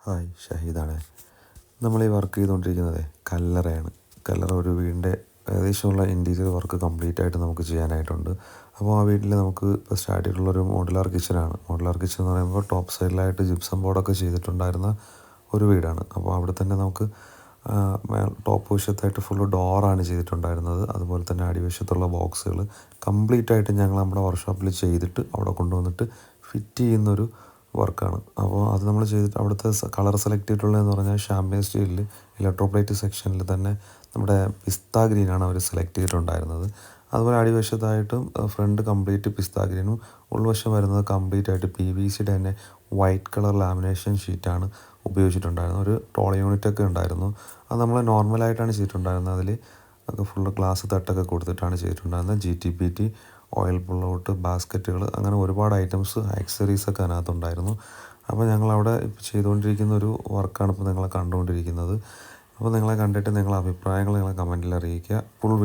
Hi, ഷഹീദാണ്. നമ്മൾ ഈ work ചെയ്തുകൊണ്ടിരിക്കുന്നത് കല്ലറയാണ്. കല്ലറ ഒരു വീടിൻ്റെ ഏകദേശമുള്ള ഇൻറ്റീരിയർ വർക്ക് കംപ്ലീറ്റ് ആയിട്ട് നമുക്ക് ചെയ്യാനായിട്ടുണ്ട്. അപ്പോൾ ആ വീട്ടിൽ നമുക്ക് ഇപ്പോൾ സ്റ്റാർട്ട് ചെയ്തിട്ടുള്ളൊരു മോഡുലാർ കിച്ചനാണ്. മോഡുലാർ കിച്ചൻ എന്ന് പറയുമ്പോൾ ടോപ്പ് സൈഡിലായിട്ട് ജിപ്സം ബോർഡൊക്കെ ചെയ്തിട്ടുണ്ടായിരുന്ന ഒരു വീടാണ്. അപ്പോൾ അവിടെ തന്നെ നമുക്ക് ടോപ്പ് വശത്തായിട്ട് ഫുള്ള് ഡോറാണ് ചെയ്തിട്ടുണ്ടായിരുന്നത്. അതുപോലെ തന്നെ അടിവശത്തുള്ള ബോക്സുകൾ കംപ്ലീറ്റ് ആയിട്ട് ഞങ്ങൾ നമ്മുടെ വർക്ക്ഷോപ്പിൽ ചെയ്തിട്ട് അവിടെ കൊണ്ടുവന്നിട്ട് ഫിറ്റ് ചെയ്യുന്നൊരു വർക്കാണ്. അപ്പോൾ അത് നമ്മൾ ചെയ്തിട്ട് അവിടുത്തെ കളർ സെലക്ട് ചെയ്തിട്ടുള്ളതെന്ന് പറഞ്ഞാൽ ഷാമ്പയിൻ സ്റ്റീലിൽ ഇലക്ട്രോപ്ലേറ്റ് സെക്ഷനിൽ തന്നെ നമ്മുടെ പിസ്ത ഗ്രീനാണ് അവർ സെലക്ട് ചെയ്തിട്ടുണ്ടായിരുന്നത്. അതുപോലെ അടിവശത്തായിട്ടും ഫ്രണ്ട് കംപ്ലീറ്റ് പിസ്ത ഗ്രീനും ഉൾവശം വരുന്നത് കംപ്ലീറ്റ് ആയിട്ട് PVC തന്നെ വൈറ്റ് കളർ ലാമിനേഷൻ ഷീറ്റാണ് ഉപയോഗിച്ചിട്ടുണ്ടായിരുന്നത്. ഒരു ട്രോളി യൂണിറ്റൊക്കെ ഉണ്ടായിരുന്നു. അത് നമ്മൾ നോർമലായിട്ടാണ് ചെയ്തിട്ടുണ്ടായിരുന്നത്. അതിൽ ഒക്കെ ഫുള്ള് ഗ്ലാസ് തട്ടൊക്കെ കൊടുത്തിട്ടാണ് ചെയ്തിട്ടുണ്ടായിരുന്നത്. GTPT, ഓയിൽ പുള്ളൗട്ട്, ബാസ്ക്കറ്റുകൾ, അങ്ങനെ ഒരുപാട് ഐറ്റംസ് ആക്സസറീസൊക്കെ അതിനകത്തുണ്ടായിരുന്നു. അപ്പോൾ ഞങ്ങളവിടെ ഇപ്പോൾ ചെയ്തുകൊണ്ടിരിക്കുന്ന ഒരു വർക്കാണ് ഇപ്പോൾ നിങ്ങളെ കണ്ടുകൊണ്ടിരിക്കുന്നത്. അപ്പോൾ നിങ്ങളെ കണ്ടിട്ട് നിങ്ങളുടെ അഭിപ്രായങ്ങൾ നിങ്ങൾ കമൻറ്റിൽ അറിയിക്കുക. ഫുൾ